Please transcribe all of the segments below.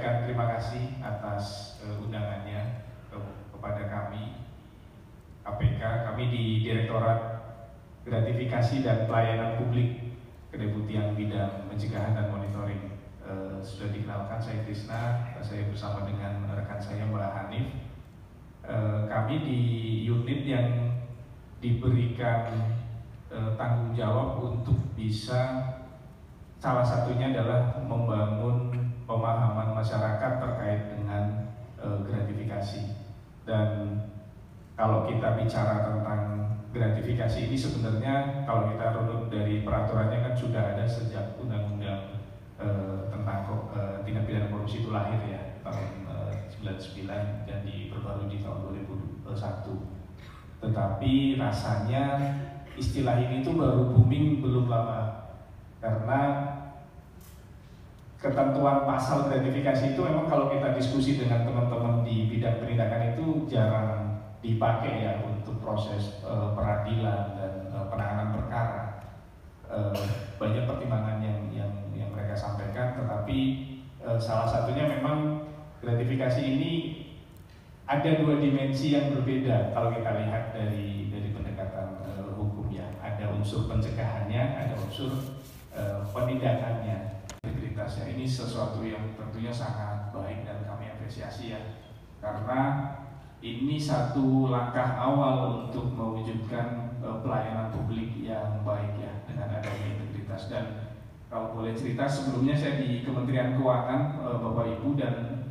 menyampaikan terima kasih atas undangannya kepada kami KPK. Kami di Direktorat Gratifikasi dan Pelayanan Publik Kedeputian Bidang Pencegahan dan Monitoring. Sudah dikenalkan, saya Krisna, saya bersama dengan rekan saya Mbak Hanif. Kami di unit yang diberikan tanggung jawab untuk bisa, salah satunya adalah membangun pemahaman masyarakat terkait dengan gratifikasi. Dan kalau kita bicara tentang gratifikasi ini, sebenarnya kalau kita runut dari peraturannya kan sudah ada sejak Undang-Undang tentang tindak pidana korupsi itu lahir ya, tahun 99 dan diperbarui di tahun 2001. Tetapi rasanya istilah ini tuh baru booming belum lama, karena ketentuan pasal gratifikasi itu memang kalau kita diskusi dengan teman-teman di bidang penindakan itu jarang dipakai ya untuk proses peradilan dan penanganan perkara. Banyak pertimbangan yang mereka sampaikan, tetapi salah satunya memang gratifikasi ini ada dua dimensi yang berbeda kalau kita lihat dari pendekatan hukum ya. Ada unsur pencegahannya, ada unsur penindakannya. Integritasnya ini sesuatu yang tentunya sangat baik dan kami apresiasi ya, karena ini satu langkah awal untuk mewujudkan pelayanan publik yang baik ya, dengan adanya integritas. Dan kalau boleh cerita, sebelumnya saya di Kementerian Keuangan, Bapak Ibu, dan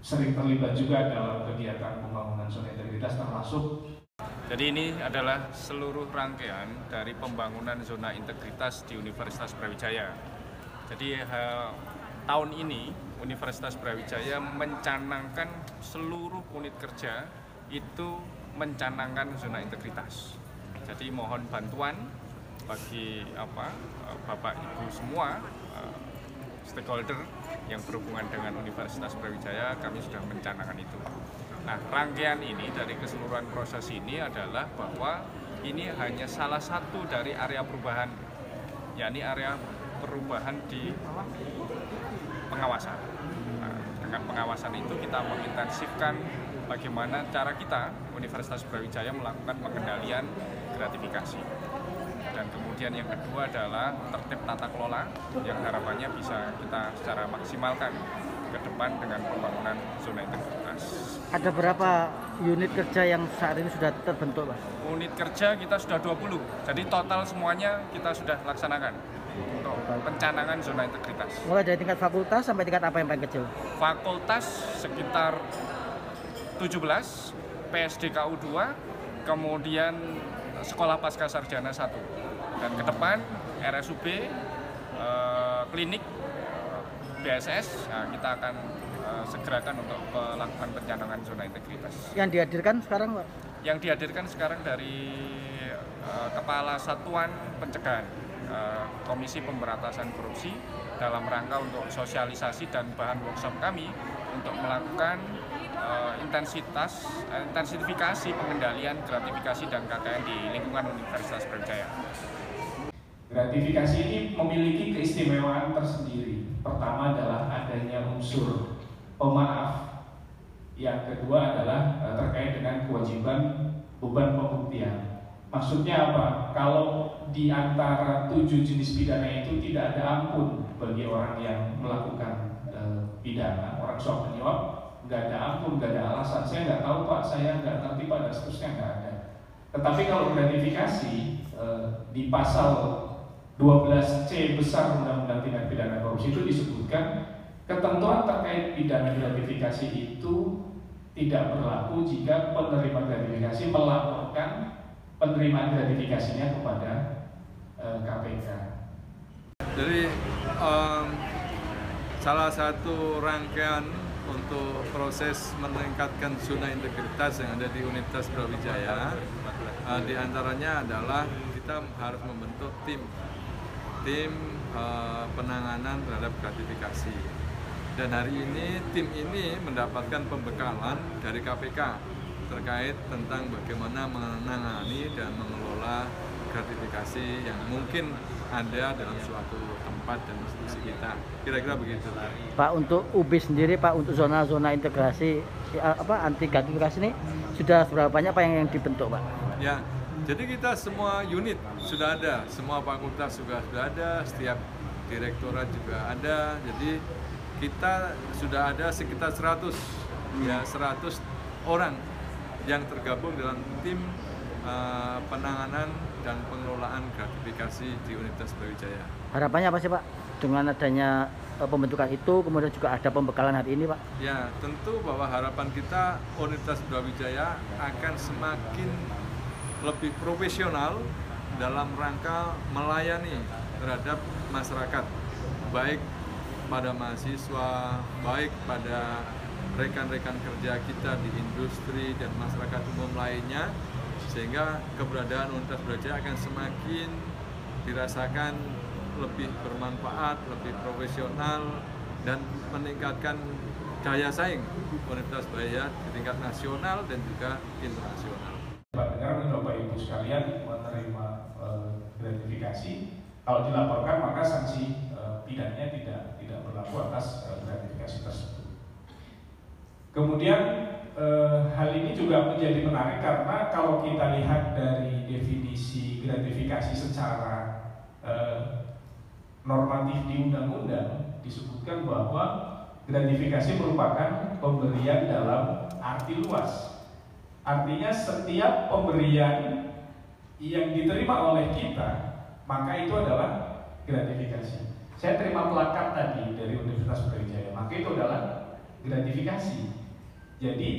sering terlibat juga dalam kegiatan pembangunan zona integritas, termasuk. Jadi ini adalah seluruh rangkaian dari pembangunan zona integritas di Universitas Brawijaya. Jadi tahun ini Universitas Brawijaya mencanangkan seluruh unit kerja itu mencanangkan zona integritas. Jadi mohon bantuan bagi Bapak Ibu semua stakeholder yang berhubungan dengan Universitas Brawijaya, kami sudah mencanangkan itu. Nah, rangkaian ini dari keseluruhan proses ini adalah bahwa ini hanya salah satu dari area perubahan, yakni area perubahan di pengawasan. Nah, dengan pengawasan itu kita mengintensifkan bagaimana cara kita Universitas Brawijaya melakukan pengendalian gratifikasi. Dan kemudian yang kedua adalah tertib tata kelola yang harapannya bisa kita secara maksimalkan ke depan dengan pembangunan zona integritas. Ada berapa unit kerja yang saat ini sudah terbentuk, Pak? Unit kerja kita sudah 20, jadi total semuanya kita sudah laksanakan untuk pencanangan zona integritas. Mulai dari tingkat fakultas sampai tingkat apa yang paling kecil? Fakultas sekitar 17, PSDKU 2, kemudian Sekolah Pasca Sarjana 1. Dan ke depan RSUB, klinik, BSS, nah, kita akan segerakan untuk melakukan pencanangan zona integritas. Yang dihadirkan sekarang, Pak? Yang dihadirkan sekarang dari Kepala Satuan Pencegahan Komisi Pemberantasan Korupsi dalam rangka untuk sosialisasi dan bahan workshop kami untuk melakukan intensifikasi pengendalian gratifikasi dan KKN di lingkungan Universitas Brawijaya. Gratifikasi ini memiliki keistimewaan tersendiri. Pertama adalah adanya unsur pemaaf. Yang kedua adalah terkait dengan kewajiban beban pembuktian. Maksudnya apa? Kalau di antara 7 jenis pidana itu tidak ada ampun bagi orang yang melakukan pidana, orang suap menyuap, nggak ada ampun, nggak ada alasan. Saya nggak tahu Pak, saya nggak ngerti Pak, dan seterusnya nggak ada. Tetapi kalau gratifikasi di pasal 12C besar Undang-Undang Tindak Pidana Korupsi itu disebutkan ketentuan terkait pidana gratifikasi itu tidak berlaku jika penerima gratifikasi melaporkan penerimaan gratifikasinya kepada KPK. Jadi salah satu rangkaian untuk proses meningkatkan zona integritas yang ada di Universitas Brawijaya, diantaranya adalah kita harus membentuk tim penanganan terhadap gratifikasi. Dan hari ini tim ini mendapatkan pembekalan dari KPK terkait tentang bagaimana menangani dan mengelola gratifikasi yang mungkin ada dalam suatu tempat dan institusi kita. Kira-kira begitu. Pak, untuk UB sendiri Pak, untuk zona-zona integrasi anti gratifikasi ini sudah berapa banyak Pak yang dibentuk Pak? Ya, jadi kita semua unit sudah ada, semua fakultas juga sudah ada, setiap direktorat juga ada. Jadi kita sudah ada sekitar 100 orang yang tergabung dalam tim penanganan dan pengelolaan gratifikasi di Universitas Brawijaya. Harapannya apa sih Pak dengan adanya pembentukan itu, kemudian juga ada pembekalan hari ini Pak? Ya, tentu bahwa harapan kita Universitas Brawijaya akan semakin lebih profesional dalam rangka melayani terhadap masyarakat, baik pada mahasiswa, baik pada rekan-rekan kerja kita di industri dan masyarakat umum lainnya, sehingga keberadaan Universitas Brawijaya akan semakin dirasakan lebih bermanfaat, lebih profesional, dan meningkatkan daya saing Universitas Brawijaya di tingkat nasional dan juga internasional. Dengar Bapak Ibu sekalian menerima gratifikasi, kalau dilaporkan maka sanksi pidana tidak berlaku atas gratifikasi tersebut. Kemudian hal ini juga menjadi menarik karena kalau kita lihat dari definisi gratifikasi secara normatif di undang-undang, disebutkan bahwa gratifikasi merupakan pemberian dalam arti luas. Artinya setiap pemberian yang diterima oleh kita, maka itu adalah gratifikasi. Saya terima plakat tadi dari Universitas Brawijaya, maka itu adalah gratifikasi. Jadi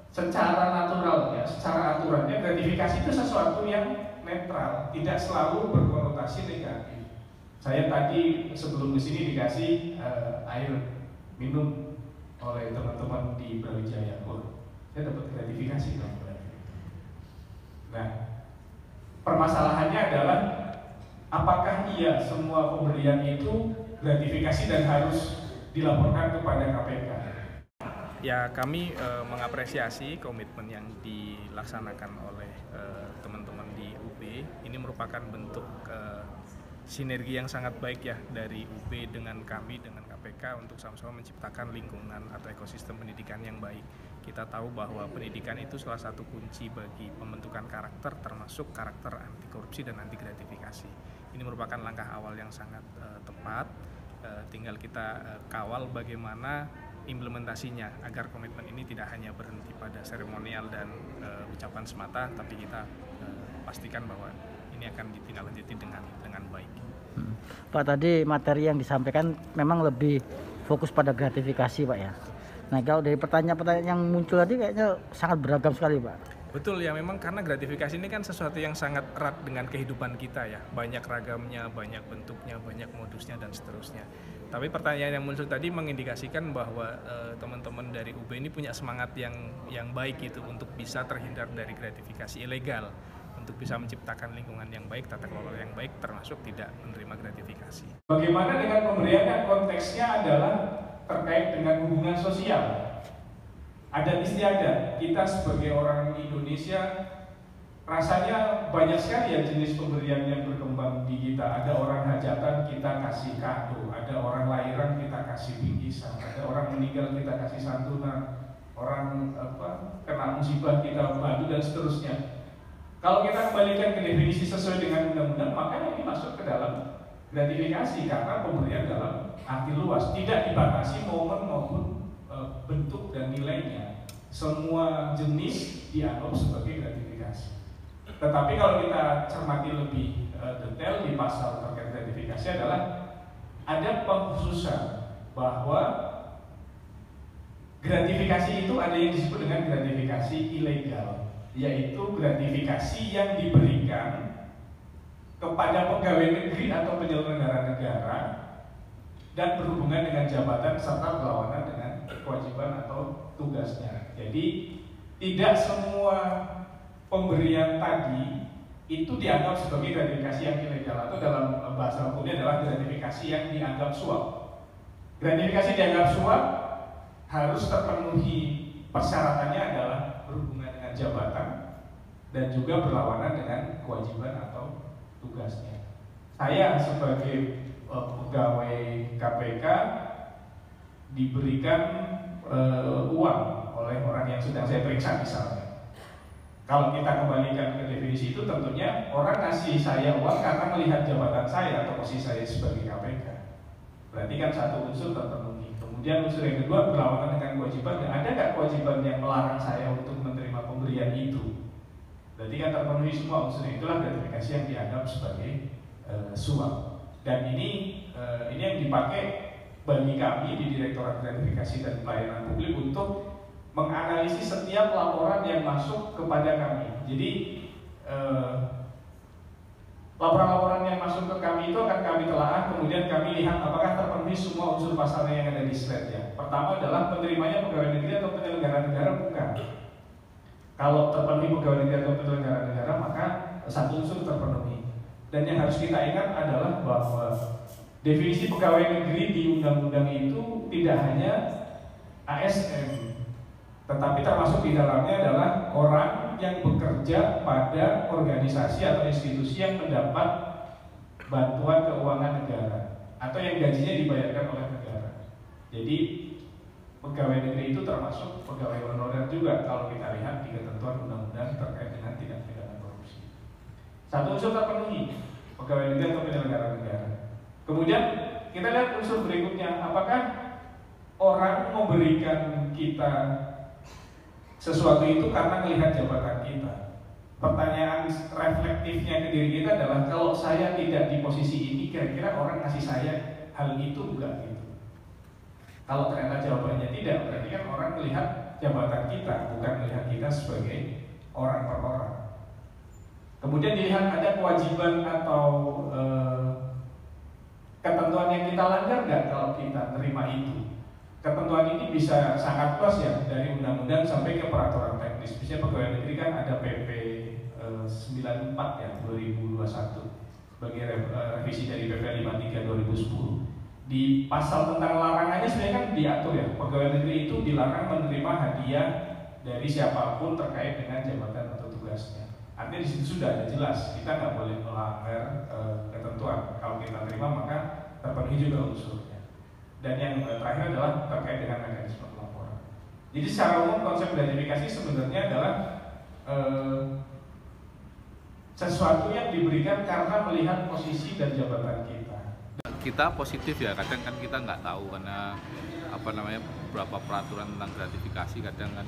secara naturalnya, secara aturannya, gratifikasi itu sesuatu yang netral, tidak selalu berkonotasi negatif. Saya tadi sebelum kesini dikasih air minum oleh teman-teman di Brawijaya. Saya dapat gratifikasi dong. Nah, permasalahannya adalah apakah iya semua pemberian itu gratifikasi dan harus dilaporkan kepada KPK? Ya, kami mengapresiasi komitmen yang dilaksanakan oleh teman-teman di UB. Ini merupakan bentuk sinergi yang sangat baik ya dari UB dengan kami, dengan KPK untuk sama-sama menciptakan lingkungan atau ekosistem pendidikan yang baik. Kita tahu bahwa pendidikan itu salah satu kunci bagi pembentukan karakter, termasuk karakter anti korupsi dan anti gratifikasi. Ini merupakan langkah awal yang sangat tepat. Tinggal kita kawal bagaimana implementasinya agar komitmen ini tidak hanya berhenti pada seremonial dan ucapan semata, tapi kita pastikan bahwa ini akan ditindaklanjuti dengan baik. Pak, tadi materi yang disampaikan memang lebih fokus pada gratifikasi Pak ya. Nah, kalau dari pertanyaan-pertanyaan yang muncul tadi kayaknya sangat beragam sekali Pak. Betul ya, memang karena gratifikasi ini kan sesuatu yang sangat erat dengan kehidupan kita ya. Banyak ragamnya, banyak bentuknya, banyak modusnya dan seterusnya. Tapi pertanyaan yang muncul tadi mengindikasikan bahwa teman-teman dari UB ini punya semangat yang baik gitu untuk bisa terhindar dari gratifikasi ilegal, untuk bisa menciptakan lingkungan yang baik, tata kelola yang baik, termasuk tidak menerima gratifikasi. Bagaimana dengan pemberian yang konteksnya adalah terkait dengan hubungan sosial? Adat istiadat, kita sebagai orang Indonesia rasanya banyak sekali ya jenis pemberian yang berkembang di kita. Ada orang hajatan kita kasih kado, ada orang lahiran kita kasih bingkisan, ada orang meninggal kita kasih santunan, orang kena musibah kita bantu dan seterusnya. Kalau kita kembalikan ke definisi sesuai dengan undang-undang, maka ini masuk ke dalam gratifikasi karena pemberian dalam arti luas, tidak dibatasi momen maupun bentuk dan nilainya. Semua jenis dianggap sebagai gratifikasi. Tetapi kalau kita cermati lebih detail di pasal terkait gratifikasi adalah ada pengkhususan bahwa gratifikasi itu ada yang disebut dengan gratifikasi ilegal, yaitu gratifikasi yang diberikan kepada pegawai negeri atau penyelenggara negara dan berhubungan dengan jabatan serta berlawanan dengan kewajiban atau tugasnya. Jadi tidak semua pemberian tadi itu dianggap sebagai gratifikasi yang ilegal, atau dalam bahasa hukumnya adalah gratifikasi yang dianggap suap. Gratifikasi dianggap suap harus terpenuhi persyaratannya adalah berhubungan dengan jabatan, dan juga berlawanan dengan kewajiban atau tugasnya. Saya sebagai pegawai KPK diberikan uang oleh orang yang sedang saya periksa misalnya. Kalau kita kembalikan ke definisi itu, tentunya orang ngasih saya uang karena melihat jabatan saya atau posisi saya sebagai KPK. Berarti kan satu unsur terpenuhi. Kemudian unsur yang kedua berlawanan dengan kewajiban. Ada nggak kewajiban yang melarang saya untuk menerima pemberian itu? Berarti kan terpenuhi semua unsur. Itulah gratifikasi yang dianggap sebagai suap. Dan ini yang dipakai bagi kami di Direktorat Gratifikasi dan Pelayanan Publik untuk menganalisis setiap laporan yang masuk kepada kami. Jadi laporan-laporan yang masuk ke kami itu akan kami telaah, kemudian kami lihat apakah terpenuhi semua unsur pasalnya yang ada di slide ya. Pertama adalah penerimanya pegawai negeri atau penyelenggara negara, bukan. Kalau terpenuhi pegawai negeri atau penyelenggara negara, maka satu unsur terpenuhi. Dan yang harus kita ingat adalah bahwa definisi pegawai negeri di undang-undang itu tidak hanya ASN, tetapi termasuk di dalamnya adalah orang yang bekerja pada organisasi atau institusi yang mendapat bantuan keuangan negara atau yang gajinya dibayarkan oleh negara. Jadi pegawai negeri itu termasuk pegawai honorer juga kalau kita lihat di ketentuan undang-undang terkait dengan tindak pidana korupsi. Satu unsur terpenuhi, pegawai negeri atau penyelenggara negara. Kemudian kita lihat unsur berikutnya, apakah orang memberikan kita sesuatu itu karena melihat jabatan kita. Pertanyaan reflektifnya ke diri kita adalah, kalau saya tidak di posisi ini, kira-kira orang ngasih saya hal itu enggak gitu. Kalau ternyata jawabannya tidak, berarti kan orang melihat jabatan kita, bukan melihat kita sebagai orang per orang. Kemudian dilihat ada kewajiban atau ketentuan yang kita langgar nggak kalau kita terima itu. Ketentuan ini bisa sangat luas ya, dari undang-undang sampai ke peraturan teknis. Misalnya pegawai negeri kan ada PP 94 ya 2021 sebagai revisi dari PP 53 2010. Di pasal tentang larangannya sebenarnya kan diatur ya, pegawai negeri itu dilarang menerima hadiah dari siapapun terkait dengan jabatan atau tugasnya. Artinya di situ sudah ada jelas, kita nggak boleh melanggar ketentuan. Kalau kita terima maka terpenuhi juga unsurnya. Dan yang terakhir adalah terkait dengan mekanisme pelaporan. Jadi secara umum konsep gratifikasi sebenarnya adalah sesuatu yang diberikan karena melihat posisi dan jabatan kita. Kita positif ya, kadang kan kita nggak tahu karena beberapa peraturan tentang gratifikasi kadang kan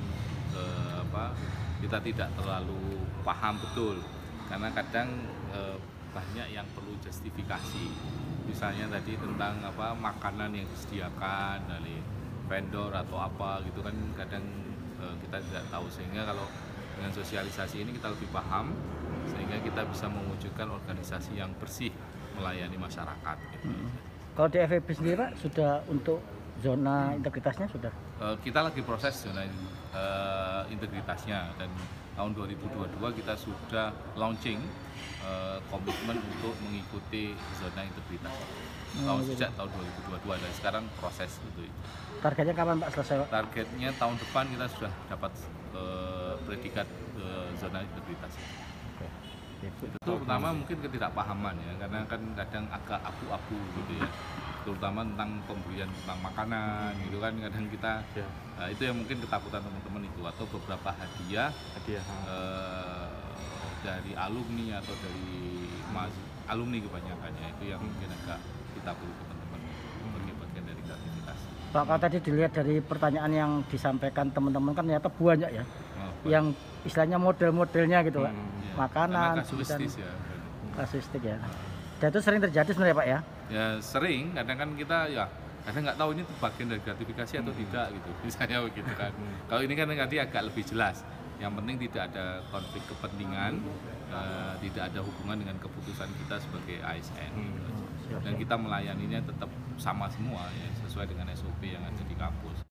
kita tidak terlalu paham betul karena kadang banyak yang perlu justifikasi. Misalnya tadi tentang makanan yang disediakan dari vendor atau apa gitu kan kadang kita tidak tahu, sehingga kalau dengan sosialisasi ini kita lebih paham sehingga kita bisa mewujudkan organisasi yang bersih melayani masyarakat gitu. Kalau di FEB sendiri Pak, sudah untuk zona integritasnya sudah? Kita lagi proses zona integritasnya dan tahun 2022 kita sudah launching komitmen untuk mengikuti zona integritas sejak tahun 2022 dan sekarang proses itu. Targetnya kapan Pak selesai Pak? Targetnya tahun depan kita sudah dapat predikat zona integritas. Itu terutama mungkin ketidakpahaman ya, karena kan kadang agak abu-abu gitu ya, terutama tentang pemberian tentang makanan gitu kan kadang kita itu yang mungkin ketakutan teman-teman itu, atau beberapa hadiah dari alumni atau dari alumni kebanyakannya itu yang mungkin agak kita perlu teman-teman sebagai bagian dari gratifikasi. Pak, kalau tadi dilihat dari pertanyaan yang disampaikan teman-teman kan ternyata banyak ya, yang istilahnya model-modelnya gitu Pak, makanan, kasuistis ya. Kasuistik ya. Dan itu sering terjadi sebenarnya Pak ya? Ya sering, kadang kan kita ya kadang nggak tahu ini bagian dari gratifikasi atau tidak gitu, misalnya begitu kan. Kalau ini kan nanti agak lebih jelas. Yang penting tidak ada konflik kepentingan, tidak ada hubungan dengan keputusan kita sebagai ASN. Dan kita melayaninya tetap sama semua ya, sesuai dengan SOP yang ada di kampus.